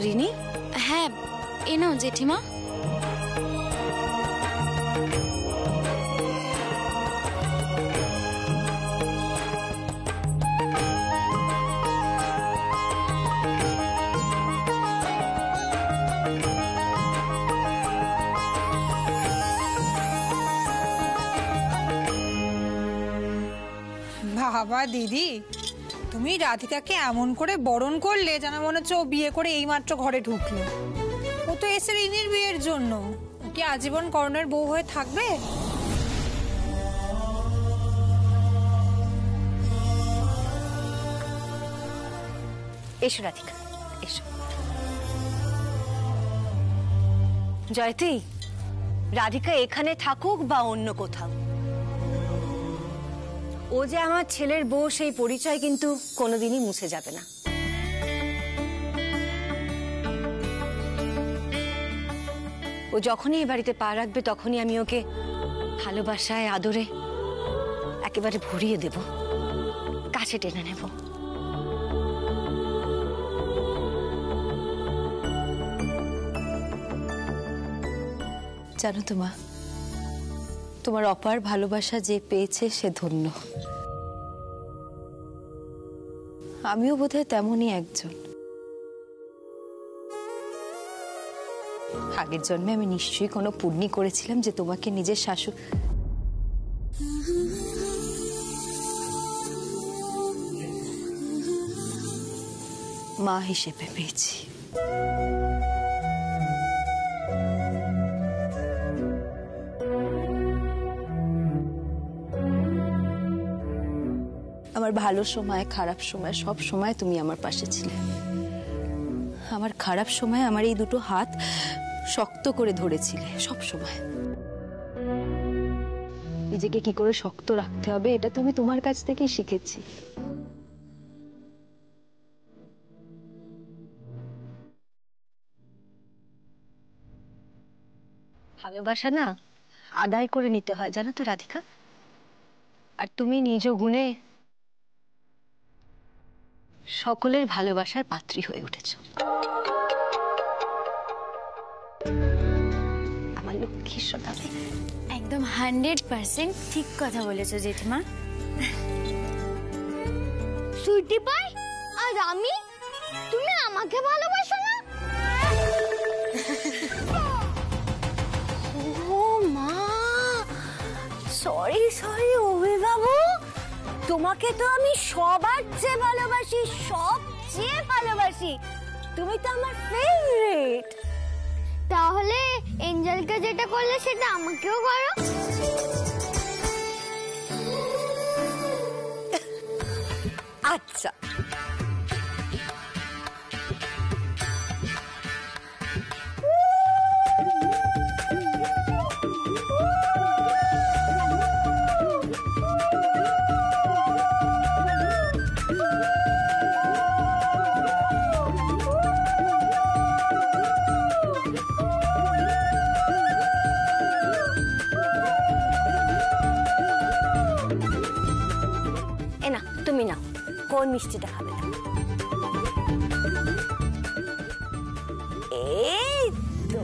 রিনি? হ্যাঁ, এ নাও জেঠিমা। বাবা দিদি, তুমি রাধিকাকে এমন করে বরণ করলে যেন মনে হচ্ছে ও বিয়ে করে এইমাত্র ঘরে ঢুকলো। ও তো এসে রিনির বিয়ের জন্য। ও কি আজীবন করণের বউ হয়ে থাকবে? এসো রাধিকা, এসো। জয়তী, রাধিকা এখানে থাকুক বা অন্য কোথাও, ও যে আমার ছেলের বউ সেই পরিচয় কিন্তু কোনোদিনই মুছে যাবে না। ও যখনই এ বাড়িতে পা রাখবে তখনই আমি ওকে ভালোবাসায় আদরে একেবারে ভরিয়ে দেব, কাছে টেনে নেব। জানো তো মা, তোমার অপার ভালোবাসা যে পেয়েছে সে ধন্য। আমিও বোধহয় তেমনই একজন। আগের জন্মে আমি নিশ্চয়ই কোনো পুণ্যি করেছিলাম যে তোমাকে নিজের শাশুড় মা হিসেবে পেয়েছি। আমার ভালো সময় খারাপ সময় সব সময় তুমি আমার পাশে ছিলে। আমার খারাপ সময় আমার এই দুটো হাত শক্ত করে ধরেছিলে সব সময়। নিজেকে কি করে শক্ত রাখতে হবে এটা তো আমি তোমার কাছ থেকেই শিখেছি। ভালোবাসা না আদায় করে নিতে হয়, জানো তো রাধিকা। আর তুমি নিজ গুণে সকলের ভালোবাসার পাত্রী হয়ে উঠেছ। আমার লক্ষ্মীর সোনা। একদম 100% ঠিক কথা বলেছো জেঠিমা। সুইটি পাই আর আমি, তুমি আমাকে ভালোবাসো না? ও মা, সরি সরি অভি বাবু, তোমাকে তো আমি সবার চেয়ে ভালোবাসি, সবচেয়ে ভালোবাসি। তুমি তো আমার ফেভারিট। তাহলে এঞ্জেলকে যেটা করলে সেটা আমাকেও করো। আচ্ছা, তুমি নাও, কোন মিষ্টিটা খাবে না? এই তো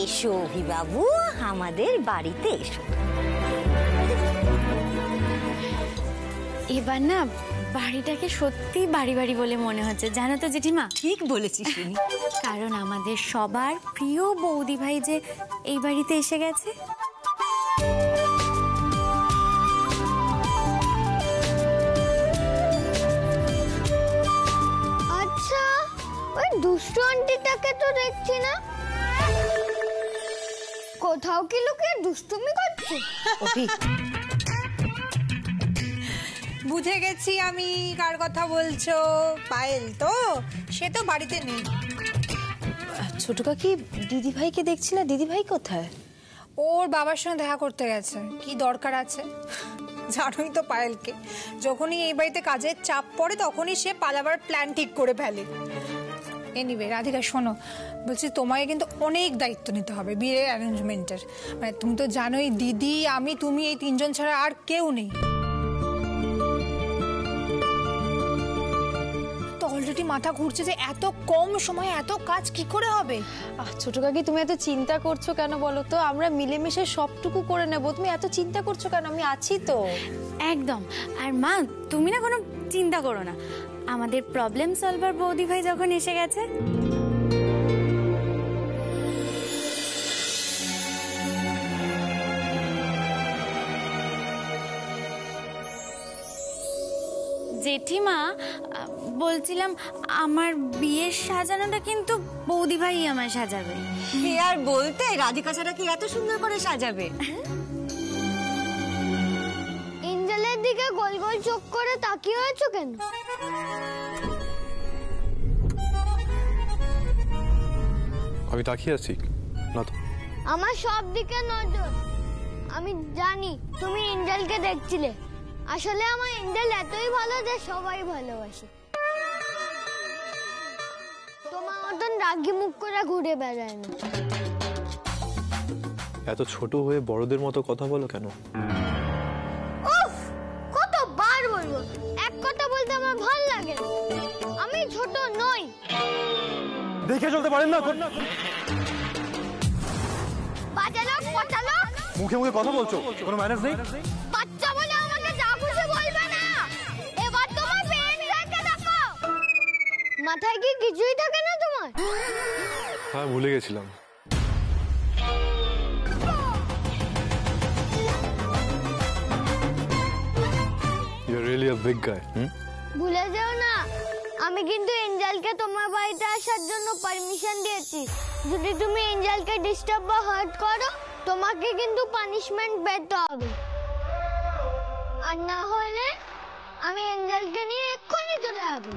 এসো অভিবাবু, আমাদের বাড়িতে এসো। এবার না বাড়িটাকে সত্যি বাড়ি বাড়ি বলে মনে হচ্ছে, জানো তো জেঠিমা। ঠিক বলেছিস শুনি, কারণ আমাদের সবার প্রিয় বৌদি ভাই যে এই বাড়িতে এসে গেছে। আচ্ছা, ওই দুষ্টু আন্টিটাকে তো দেখছি না, কোথাও কি লুকিয়ে দুষ্টুমি করছে? বুঝে গেছি আমি কার কথা বলছো। পায়েল তো, সে তো বাড়িতে নেই। ছোট কাকি দিদি ভাইকে দেখছি না, দিদি ভাই কোথায়? ওর বাবার সঙ্গে দেখা করতে গেছে। কি দরকার আছে? জানোই তো পায়েলকে, যখনই এই বাড়িতে কাজের চাপ পড়ে তখনই সে পালাবার প্ল্যান ঠিক করে ফেলে। এনিওয়ে রাধিকা শোনো, বলছি তোমাকে কিন্তু অনেক দায়িত্ব নিতে হবে বিয়ের অ্যারেঞ্জমেন্টের। মানে তুমি তো জানোই দিদি, আমি, তুমি এই তিনজন ছাড়া আর কেউ নেই। মাথা ঘুরছে যে এত কম সময়ে এত কাজ কি করে হবে। ছোট কাকি তুমি এত চিন্তা করছো কেন বলো তো? আমরা মিলেমিশে সবটুকু করে নেব, তুমি এত চিন্তা করছো কেন? আমি আছি তো। একদম। আর মা, তুমি না কোনো চিন্তা করো না, আমাদের প্রবলেম সলভার বৌদি ভাই যখন এসে গেছে, জেঠিমা বলছিলাম আমার বিয়ের সাজানোটা কিন্তু বৌদি ভাই আমার সাজাবে। কি আর বলতে, রাধিকা ছাড়া কি এত সুন্দর করে সাজাবে? এঞ্জেলের দিকে গোল গোল চোখ করে তাকিয়ে আছো কেন? আমি তাকিয়ে আছি না তো। আমার সব দিকে নজর। আমি জানি তুমি এঞ্জেলকে দেখছিলে। আসলে আমার এঞ্জেল এতই ভালো যে সবাই ভালোবাসে। তোমার মতন রাগি মুখ করে ঘুরে বেড়ায় না। এত ছোট হয়ে বড়দের মতো কথা বলো কেন? উফ, কতবার বলবো, এক কথা বলতে আমার ভালো লাগে না। আমি ছোট নই। দেখে চলতে পারেন না? বাজালো পচালো মুখে মুখে কথা বলছো, কোনো ম্যানেজ নেই? বাচ্চা বলে আমাকে যা খুশি বলবে না। এবার তোমার পেন রেখে দেখো। মাথায় কি কিছুই থাকে না তোমার? হ্যাঁ, ভুলে গেছিলাম। You're really a big guy. ভুলে যেও না, আমি কিন্তু এঞ্জেলকে তোমার বাড়িতে আসার জন্য পারমিশন দিয়েছি। যদি তুমি এঞ্জেলকে ডিস্টার্ব বা হার্ট করো, তোমাকে কিন্তু পানিশমেন্ট পেতে হবে। আর না হলে আমি এঞ্জেলকে নিয়ে এক্ষুনি চলে যাবো।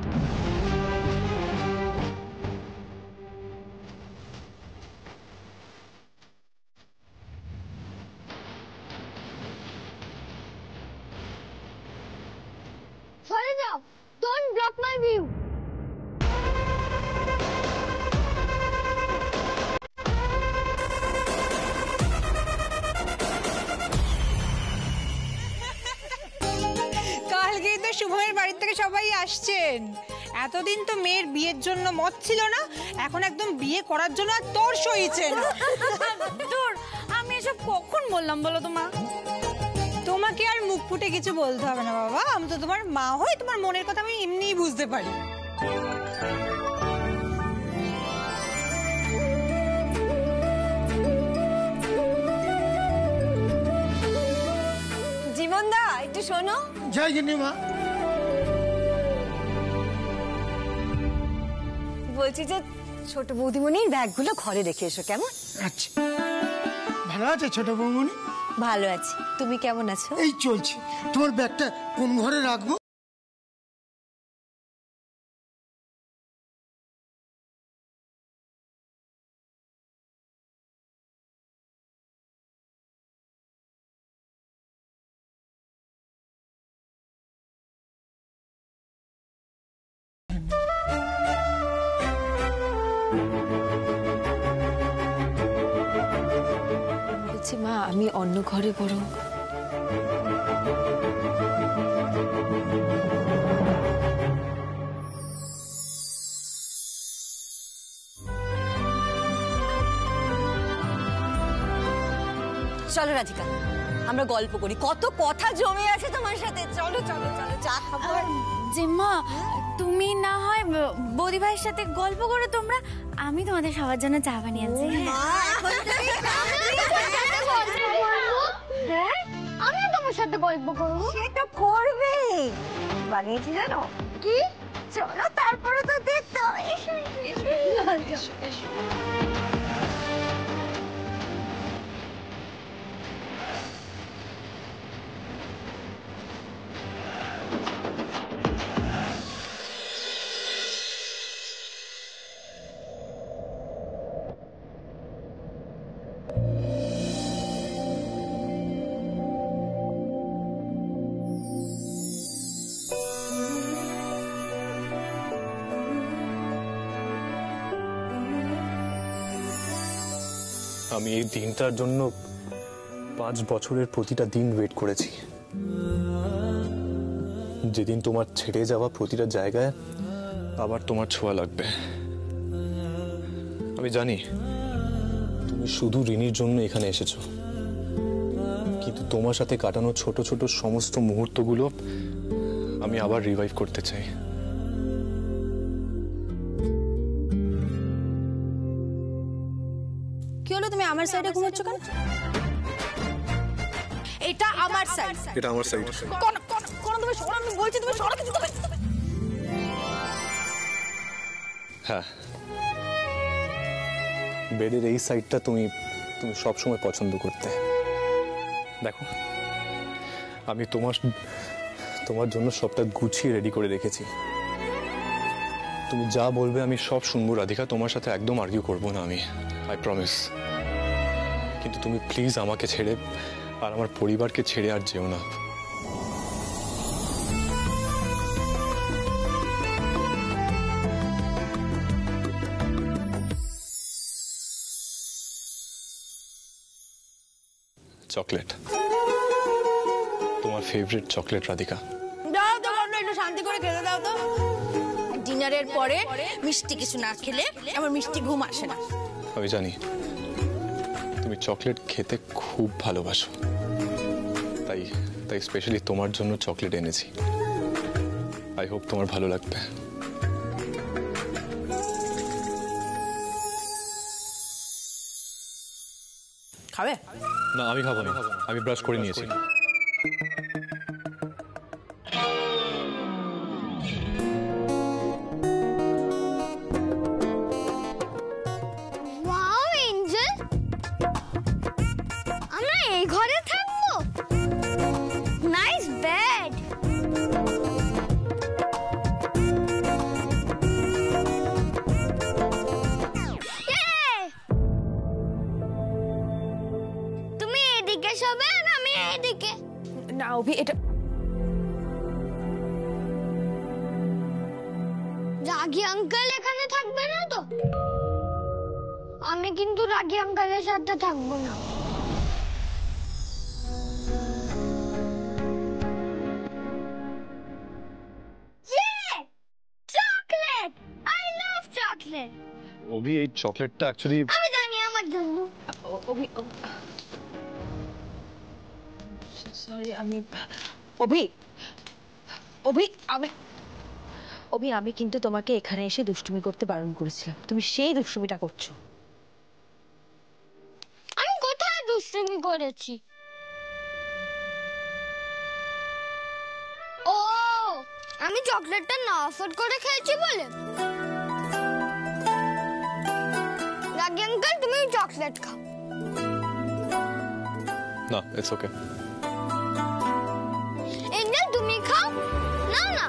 সরে যাও, ডোন্ট ব্লক মাই ভিউ। কালকেই তো শুভমের বাড়ি থেকে সবাই আসছেন। এতদিন তো মেয়ের বিয়ের জন্য মত ছিল না, এখন একদম বিয়ে করার জন্য আর তোর সইছে না। দূর, আমি এসব কখন বললাম বলো তো মা? তোমাকে আর মুখ ফুটে কিছু বলতে হবে না বাবা, আমি তো তোমার মা হই, তোমার মনের কথা আমি এমনিই বুঝতে পারি। জীবনদা একটু শোনো। জয় গিন্নিমা। বলছি যে ছোট বৌদিমণির ব্যাগগুলো ঘরে রেখে এসো, কেমন? আচ্ছা, ভালো আছে ছোট বৌমনি? ভালো আছি, তুমি কেমন আছো? এই চলছে। তোমার ব্যাগটা কোন ঘরে রাখবো? বলছি মা, আমি অন্য ঘরে বরং। চলো রাধিকা, আমরা গল্প করি, কত কথা জমে আছে তোমার সাথে। চলো চলো চলো, চা খাবো। জিম্মা, তুমি না হয় বৌদি ভাইয়ের সাথে গল্প করো তোমরা, আমি তোমাদের সবার জন্য চা বানিয়ে আনছি। আমি তোমার সাথে গল্প করবো। সেটা করবে, বানিয়েছি জানো কি? চলো তারপরে তো দেখতে হবে। আমি এই দিনটার জন্য 5 বছরের প্রতিটা দিন ওয়েট করেছি। যেদিন তোমার ছেড়ে যাওয়া প্রতিটা জায়গায় আবার তোমার ছোঁয়া লাগবে। আমি জানি তুমি শুধু রিনির জন্য এখানে এসেছো, কিন্তু তোমার সাথে কাটানো ছোট ছোট সমস্ত মুহূর্তগুলো আমি আবার রিভাইভ করতে চাই। কি হলো, তুমি আমার সাইডে ঘুমাচ্ছ কেন? এটা আমার সাইড। এটা আমার সাইড। কোন তুমি সরো, আমি বলছি তুমি সরো কিছু তুমি। হ্যাঁ, বেডের এই সাইডটা তুমি তুমি সবসময় পছন্দ করতে। দেখো, আমি তোমার জন্য সবটা গুছিয়ে রেডি করে রেখেছি। তুমি যা বলবে আমি সব শুনবো রাধিকা, তোমার সাথে একদম আর্গিউ করবো না আমি, আই প্রমিস। কিন্তু তুমি প্লিজ আমাকে ছেড়ে আর আমার পরিবারকে ছেড়ে আর যেও না। চকলেট, তোমার ফেভারিট চকলেট রাধিকা। দাও তো বলো, একটু শান্তি করে খেতে দাও তো। ডিনারের পরে মিষ্টি কিছু না খেলে আমার মিষ্টি ঘুম আসে না। আমি জানি তুমি চকলেট খেতে খুব ভালোবাসো, তাই তাই স্পেশালি তোমার জন্য চকলেট এনেছি। আই হোপ তোমার ভালো লাগবে। খাবে? না, আমি খাবো না, আমি ব্রাশ করে নিয়েছি। ওয়াও এঞ্জেল, আমরা এই ঘরে থাকবো। Nice bed. তুমি এদিকে শোবে আর আমি এদিকে। না অভি, এটা রাগী আঙ্কেল এখানে থাকবে না তো? আমি কিন্তু রাগী আঙ্কেলের সাথে থাকবো না। Chocolate, I love chocolate. Abhi, এই চকলেটটা অ্যাকচুয়ালি আমি জানি আমার জন্য। অভি, সরি, আমি অভি অভি আমি অভি আমি কিন্তু তোমাকে এখানে এসে দুষ্টুমি করতে বারণ করেছিলাম, তুমি সেই দুষ্টুমিটা করছো। আমি কোথায় দুষ্টুমি করেছি? ও, আমি চকলেটটা না অফার করে খেয়েছি বলে? রাগী আঙ্কেল, তুমি চকলেট খাও। না, ইটস ওকে। এঞ্জেল, তুমি খাও না। না,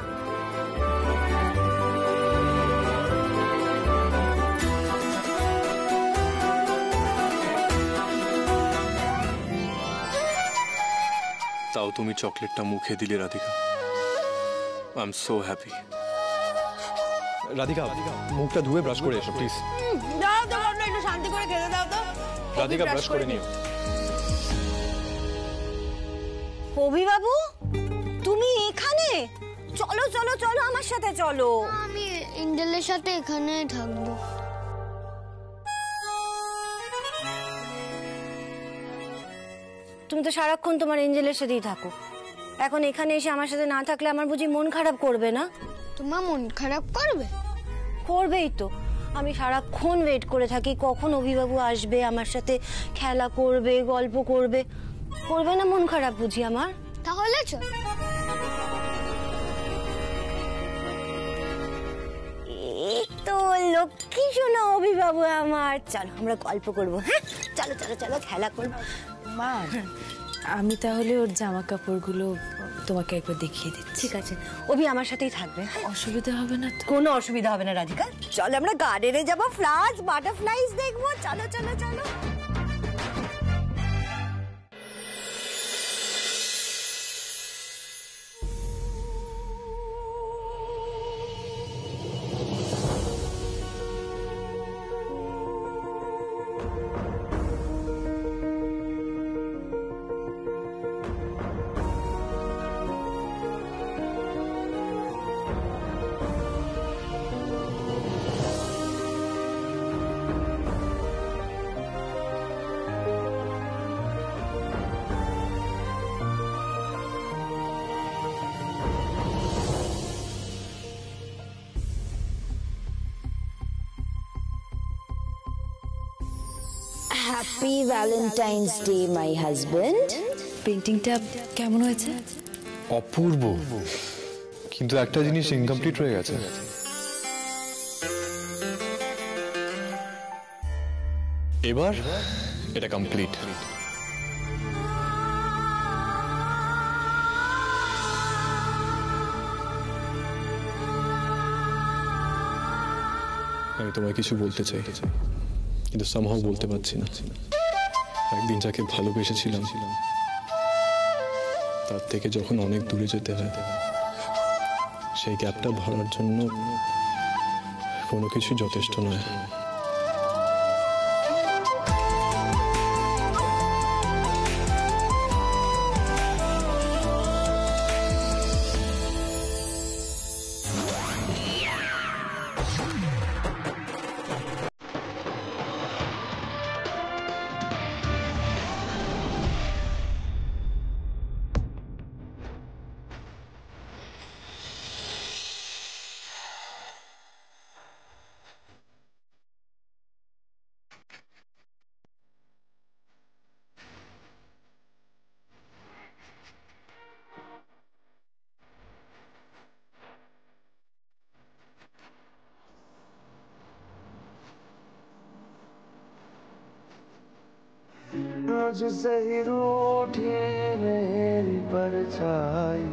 তাও তুমি চকলেটটা মুখে দিলে Radhika. I am so happy. Radhika, মুখটা ধুয়ে ব্রাশ করে এসো প্লিজ। দাও তো বলো, একটু শান্তি করে খেতে দাও তো। রাধিকা, ব্রাশ করে নিও। অভি বাবু, তুমি এখানে? চলো চলো চলো, আমার সাথে চলো। আমি এঞ্জেলের সাথে এখানে থাকবো। তুমি তো সারাক্ষণ তোমার এঞ্জেলের সাথেই থাকো, এখন এখানে এসে আমার সাথে না থাকলে আমার বুঝি মন খারাপ করবে না? তোমার মন খারাপ করবে? করবেই তো। আমি সারাক্ষণ ওয়েট করে থাকি কখন অভিবাবু আসবে, আমার সাথে খেলা করবে, গল্প করবে। করবে না মন খারাপ বুঝি আমার? তাহলে চল। এই তো লক্ষ্মী শোনো অভিবাবু আমার, চলো আমরা গল্প করবো। হ্যাঁ, চলো চলো চলো, খেলা করবো। মা, আমি তাহলে ওর জামা কাপড়গুলো তোমাকে একবার দেখিয়ে দিচ্ছি। ঠিক আছে, অভি আমার সাথেই থাকবে। অসুবিধা হবে না তো? কোনো অসুবিধা হবে না রাধিকা, চলো আমরা গার্ডেনে যাবো, ফ্লাওয়ার্স, বাটারফ্লাইজ দেখবো। চলো চলো চলো। Happy Valentine's day my husband. পেন্টিংটা কেমন হয়েছে? অপূর্ব, কিন্তু একটা জিনিস ইনকমপ্লিট রয়ে গেছে। এবার এটা কমপ্লিট। আমি তোমায় কিছু বলতে চাই, কিন্তু somehow বলতে পারছি না। একদিন যাকে ভালোবেসেছিলাম তার থেকে যখন অনেক দূরে যেতে হয়, সেই গ্যাপটা ভরার জন্য কোনো কিছু যথেষ্ট নয়। मुझसे ही रूठी मेरी परछाई।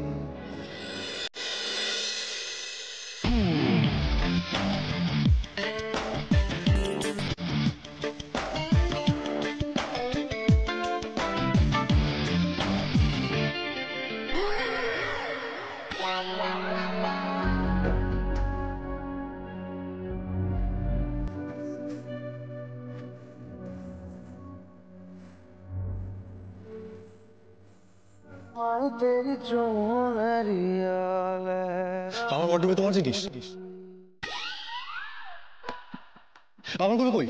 तेरी चुनरिया আমার ওয়ার্ডরোবে তোমার জিনিস, আমার কোনো কই?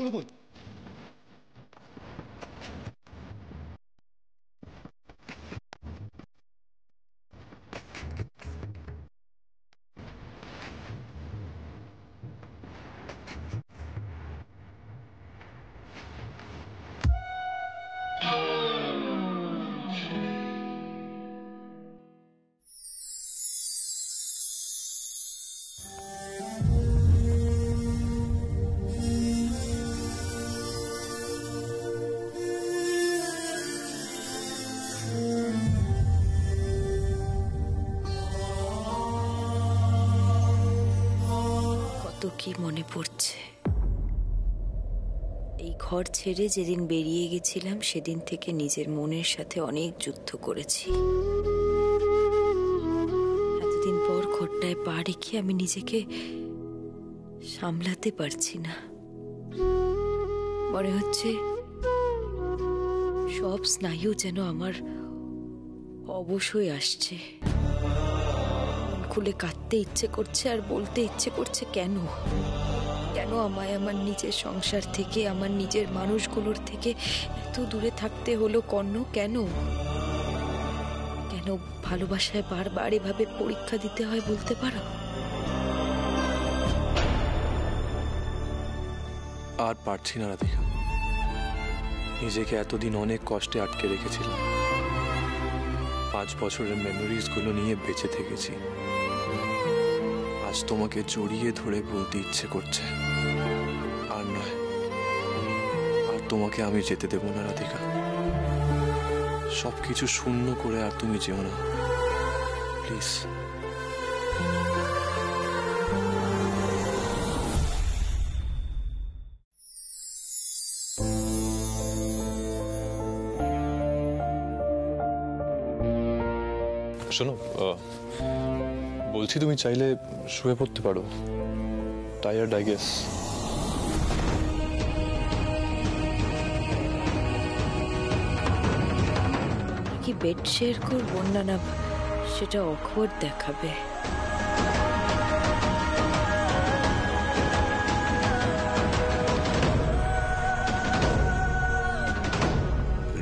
কি মনে পড়ছে এই ঘর ছেড়ে যেদিন বেরিয়ে গেছিলাম, সেদিন থেকে নিজের মনের সাথে অনেক যুদ্ধ করেছি। এতদিন পর ঘরটায় পা রেখে আমি নিজেকে সামলাতে পারছি না। মনে হচ্ছে সব স্নায়ু যেন আমার অবশ হয়ে আসছে। খুলে কাঁদতে ইচ্ছে করছে আর বলতে ইচ্ছে করছে, কেন কেন আমায় আমার নিজের সংসার থেকে, আমার নিজের মানুষগুলোর থেকে এত দূরে থাকতে হলো কর্ণ? কেন কেন ভালোবাসায় বারবার এভাবে পরীক্ষা দিতে হয়, বলতে পারো? আর পারছি না রাধিকা, নিজেকে এতদিন অনেক কষ্টে আটকে রেখেছিলাম। 5 বছরের মেমোরিজ গুলো নিয়ে বেঁচে থেকেছি। আজ তোমাকে জড়িয়ে ধরে বলতে ইচ্ছে করছে, আর নয়, আর তোমাকে আমি যেতে দেব না রাধিকা। সবকিছু শূন্য করে আর তুমি যেও না, প্লিজ। শোনো, বলছি তুমি চাইলে শুয়ে পড়তে পারো। Tired I guess. কি বেড শেয়ার করবো? না না, সেটা অকওয়ার্ড দেখাবে।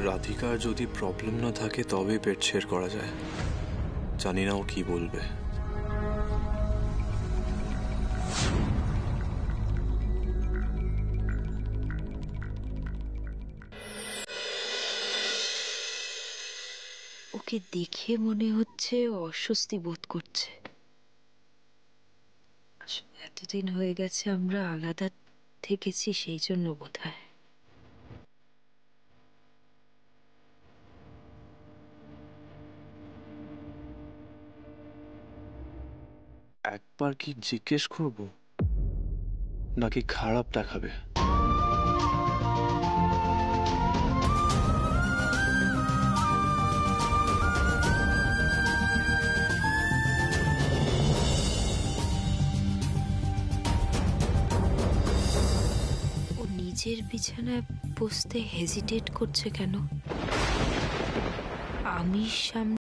রাধিকার যদি প্রবলেম না থাকে তবে বেড শেয়ার করা যায়। জানি না ও কি বলবে। ওকে দেখে মনে হচ্ছে ও অস্বস্তি বোধ করছে। আসলে এতদিন হয়ে গেছে আমরা আলাদা থেকেছি, সেই জন্য বোধহয়। একবার কি জিজ্ঞেস করব নাকি খারাপ দেখাবে? ও নিজের বিছানায় বসতে হেজিটেট করছে কেন? আমি সামনে